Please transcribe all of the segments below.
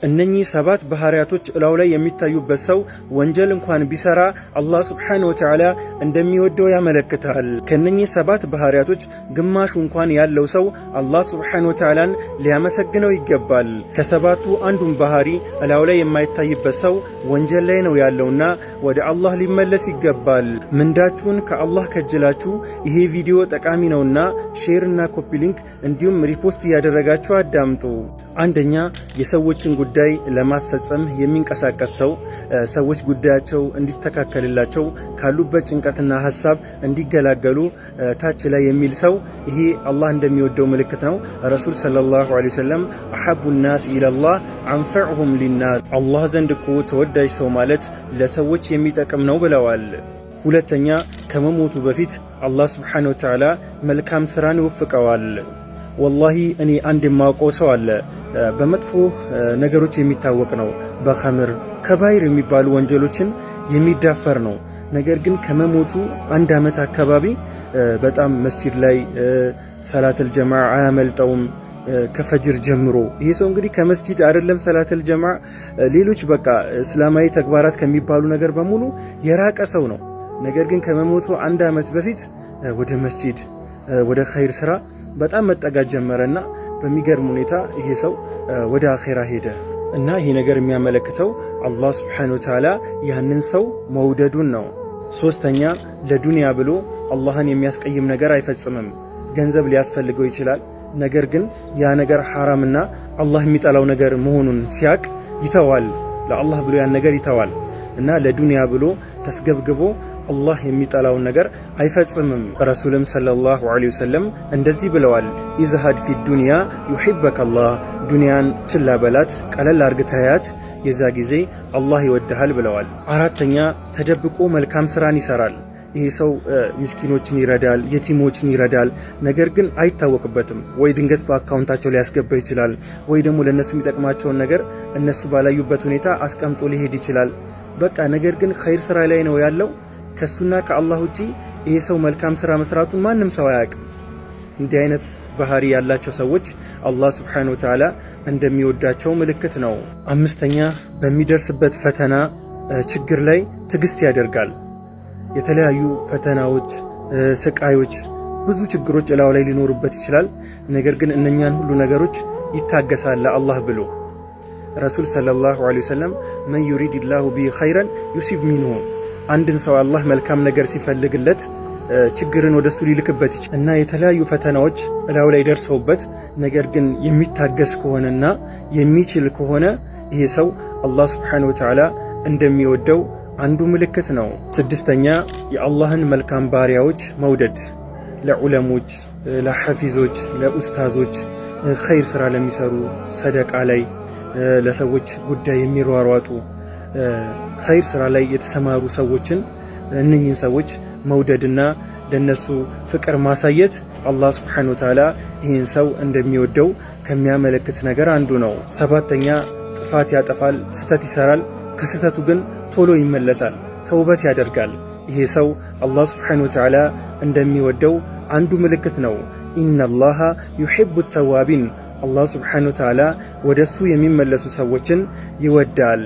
እነኚህ ሰባት ባህሪያቶች እላው ላይ የሚታዩበት ሰው ወንጀል እንኳን ቢሰራ አላህ ሱብሓነሁ ወተዓላ እንደሚወደው ያመለክታል። ከነኚህ ሰባት ባህሪያቶች ግማሹ እንኳን ያለው ሰው አላህ ሱብሓነሁ ወተዓላን ሊያመሰግነው ይገባል። ከሰባቱ አንዱን ባህሪ እላው ላይ የማይታይበት ሰው ወንጀል ላይ ነው ያለውና ወደ አላህ ሊመለስ ይገባል። ምንዳችሁን ከአላህ ከጅላችሁ ይሄ ቪዲዮ ጠቃሚ ነውና ሼር እና ኮፒ ሊንክ እንዲሁም ሪፖስት እያደረጋችሁ አዳምጡ። አንደኛ የሰዎችን ጉዳይ ለማስፈጸም የሚንቀሳቀስ ሰው ሰዎች ጉዳያቸው እንዲስተካከልላቸው ካሉበት ጭንቀትና ሐሳብ እንዲገላገሉ ታች ላይ የሚል ሰው ይሄ አላህ እንደሚወደው ምልክት ነው። ረሱል ሰለላሁ ዐለይሂ ወሰለም አሐቡ ናስ ኢለላህ አንፈዕሁም ሊናስ፣ አላህ ዘንድ እኮ ተወዳጅ ሰው ማለት ለሰዎች የሚጠቅም ነው ብለዋል። ሁለተኛ ከመሞቱ በፊት አላህ ሱብሓነሁ ወተዓላ መልካም ስራን ይወፍቀዋል። ወላሂ እኔ አንድ የማውቀው ሰው አለ በመጥፎ ነገሮች የሚታወቅ ነው። በኸምር ከባይር የሚባሉ ወንጀሎችን የሚዳፈር ነው። ነገር ግን ከመሞቱ አንድ ዓመት አካባቢ በጣም መስጂድ ላይ ሰላተል ጀማዓ አያመልጠውም ከፈጅር ጀምሮ። ይሄ ሰው እንግዲህ ከመስጂድ አይደለም ሰላተል ጀማዓ ሌሎች በቃ እስላማዊ ተግባራት ከሚባሉ ነገር በሙሉ የራቀ ሰው ነው። ነገር ግን ከመሞቱ አንድ ዓመት በፊት ወደ መስጂድ ወደ ኸይር ስራ በጣም መጠጋት ጀመረና በሚገርም ሁኔታ ይሄ ሰው ወደ አኼራ ሄደ እና ይሄ ነገር የሚያመለክተው አላህ ሱብሓነሁ ወተዓላ ያንን ሰው መውደዱን ነው። ሶስተኛ ለዱንያ ብሎ አላህን የሚያስቀይም ነገር አይፈጽምም። ገንዘብ ሊያስፈልገው ይችላል። ነገር ግን ያ ነገር ሐራምና አላህ የሚጠላው ነገር መሆኑን ሲያቅ ይተዋል። ለአላህ ብሎ ያን ነገር ይተዋል እና ለዱንያ ብሎ ተስገብግቦ አላህ የሚጠላውን ነገር አይፈጽምም። ረሱልም ሰለላሁ ዐለይሂ ወሰለም እንደዚህ ብለዋል፣ ኢዝሃድ ፊ ዱንያ ዩሂበከ አላህ፣ ዱንያን ችላ በላት ቀለል አርግተያት የዛ ጊዜ አላህ ይወድሃል ብለዋል። አራተኛ ተደብቆ መልካም ስራን ይሰራል። ይሄ ሰው ምስኪኖችን ይረዳል፣ የቲሞችን ይረዳል። ነገር ግን አይታወቅበትም። ወይ ድንገት በአካውንታቸው ሊያስገባ ይችላል፣ ወይ ደግሞ ለነሱ የሚጠቅማቸውን ነገር እነሱ ባላዩበት ሁኔታ አስቀምጦ ሊሄድ ይችላል። በቃ ነገር ግን ኸይር ስራ ላይ ነው ያለው። ከሱና ከአላህ ውጪ ይሄ ሰው መልካም ስራ መስራቱን ማንም ሰው አያውቅም። እንዲህ አይነት ባህሪ ያላቸው ሰዎች አላህ ሱብሓነሁ ወተዓላ እንደሚወዳቸው ምልክት ነው። አምስተኛ በሚደርስበት ፈተና ችግር ላይ ትዕግስት ያደርጋል። የተለያዩ ፈተናዎች፣ ስቃዮች፣ ብዙ ችግሮች እላው ላይ ሊኖሩበት ይችላል። ነገር ግን እነኛን ሁሉ ነገሮች ይታገሳል ለአላህ ብሎ። ረሱል ሰለላሁ ዐለይሂ ወሰለም መን ዩሪድላሁ ቢሂ ኸይረን ዩሲብ ሚንሁ፣ አንድን ሰው አላህ መልካም ነገር ሲፈልግለት ችግርን ወደሱ ሊልክበት ይችላል እና የተለያዩ ፈተናዎች እላው ላይ ደርሰውበት ነገር ግን የሚታገስ ከሆነና የሚችል ከሆነ ይሄ ሰው አላህ ሱብሓነሁ ወተዓላ እንደሚወደው አንዱ ምልክት ነው። ስድስተኛ የአላህን መልካም ባሪያዎች መውደድ፣ ለዑለሞች፣ ለሐፊዞች፣ ለኡስታዞች፣ ኸይር ስራ ለሚሰሩ፣ ሰደቃ ላይ ለሰዎች ጉዳይ የሚሯሯጡ ኸይር ስራ ላይ የተሰማሩ ሰዎችን እነኚህን ሰዎች መውደድና ለነሱ ፍቅር ማሳየት አላህ ሱብሓነሁ ወተዓላ ይህን ሰው እንደሚወደው ከሚያመለክት ነገር አንዱ ነው። ሰባተኛ ጥፋት ያጠፋል፣ ስተት ይሰራል። ከስተቱ ግን ቶሎ ይመለሳል፣ ተውበት ያደርጋል። ይሄ ሰው አላህ ሱብሓነሁ ወተዓላ እንደሚወደው አንዱ ምልክት ነው። ኢነላሃ ዩሂቡ ተዋቢን፣ አላህ ሱብሓነሁ ወተዓላ ወደሱ የሚመለሱ ሰዎችን ይወዳል።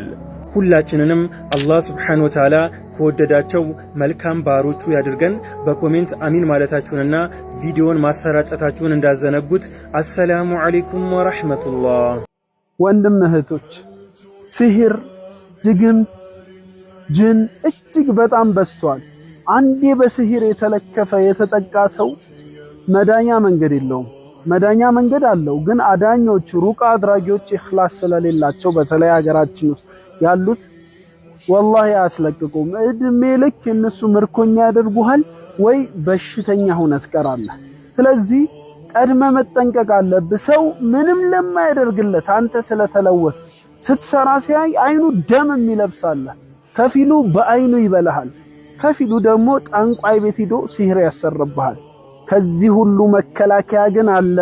ሁላችንንም አላህ ሱብሓነሁ ወተዓላ ከወደዳቸው መልካም ባሮቹ ያድርገን። በኮሜንት አሚን ማለታችሁንና ቪዲዮን ማሰራጨታችሁን እንዳዘነጉት። አሰላሙ አለይኩም ወራህመቱላህ። ወንድም እህቶች፣ ሲህር፣ ድግምት፣ ጅን እጅግ በጣም በዝቷል። አንዴ በሲህር የተለከፈ የተጠቃ ሰው መዳኛ መንገድ የለውም። መዳኛ መንገድ አለው፣ ግን አዳኞቹ ሩቃ አድራጊዎች ኢኽላስ ስለሌላቸው በተለይ ሀገራችን ውስጥ ያሉት ወላሂ አያስለቅቁም። እድሜ ልክ እነሱ ምርኮኛ ያደርጉሃል ወይ በሽተኛ ሆነ ትቀራለህ። ስለዚህ ቀድመ መጠንቀቅ አለብህ። ሰው ምንም ለማያደርግለት አንተ ስለተለወጥ ስትሰራ ሲያይ አይኑ ደም የሚለብሳለ፣ ከፊሉ በአይኑ ይበላሃል፣ ከፊሉ ደግሞ ጠንቋይ ቤት ሄዶ ሲህር ያሰርብሃል። ከዚህ ሁሉ መከላከያ ግን አለ።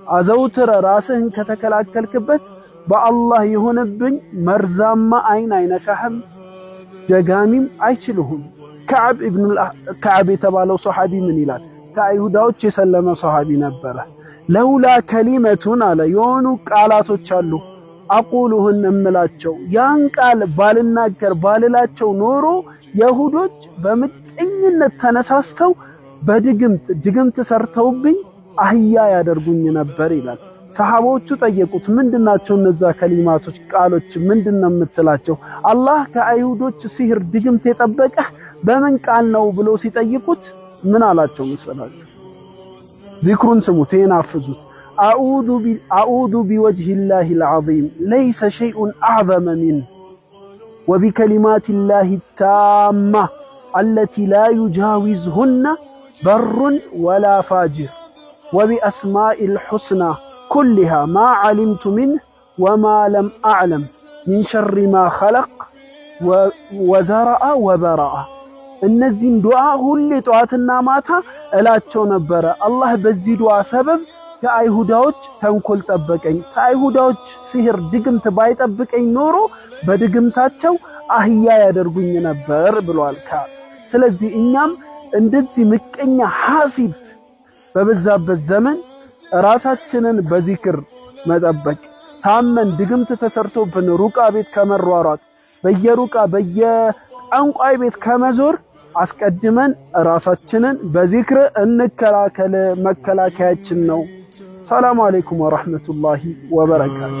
አዘውትረ ራስህን ከተከላከልክበት በአላህ የሆነብኝ መርዛማ አይን አይነካህም፣ ደጋሚም አይችልሁም። ከዓብ የተባለው ሶሐቢ ምን ይላል? ከአይሁዳዎች የሰለመ ሶሐቢ ነበረ። ለውላ ከሊመቱን አለ፣ የሆኑ ቃላቶች አሉ አቁሉሁን እምላቸው ያን ቃል ባልናገር ባልላቸው ኖሮ የሁዶች በምቀኝነት ተነሳስተው ድግምት ሰርተውብኝ አህያ ያደርጉኝ ነበር ይላል። ሰሃቦቹ ጠየቁት፣ ምንድናቸው እነዛ ከሊማቶች ቃሎች ምንድነው የምትላቸው? አላህ ከአይሁዶች ሲህር ድግምት የጠበቀህ በምን ቃል ነው ብሎ ሲጠይቁት ምን አላቸው መሰላችሁ? ዚክሩን ስሙት፣ ይናፍዙት። አዑዙ ቢወጅሂላሂል ዐዚም ለይሰ ሸይኡን አዕዘመ ሚንሁ ወቢከሊማቲላሂ ታማ አለቲ ላ ዩጃዊዝሁነ በሩን ወላ ፋጅር ወቢአስማኢል ሑስና ኩሊሃ ማ ዐሊምቱ ሚንሁ ወማ ለም አዕለም ሚን ሸሪ ማ ኸለቅ ወዘረአ ወበረአ። እነዚህን ዱዓ ሁሌ ጠዋትና ማታ እላቸው ነበረ። አላህ በዚህ ዱዓ ሰበብ ከአይሁዳዎች ተንኮል ጠበቀኝ። ከአይሁዳዎች ሲህር ድግምት ባይጠብቀኝ ኖሮ በድግምታቸው አህያ ያደርጉኝ ነበር ብሏል። ስለዚህ እኛም እንደዚህ ምቀኛ ሐሲድ በበዛበት ዘመን ራሳችንን በዚክር መጠበቅ፣ ታመን ድግምት ተሰርቶብን ሩቃ ቤት ከመሯሯጥ በየሩቃ በየጠንቋይ ቤት ከመዞር አስቀድመን ራሳችንን በዚክር እንከላከል፣ መከላከያችን ነው። ሰላም አለይኩም ወራህመቱላሂ ወበረካቱ።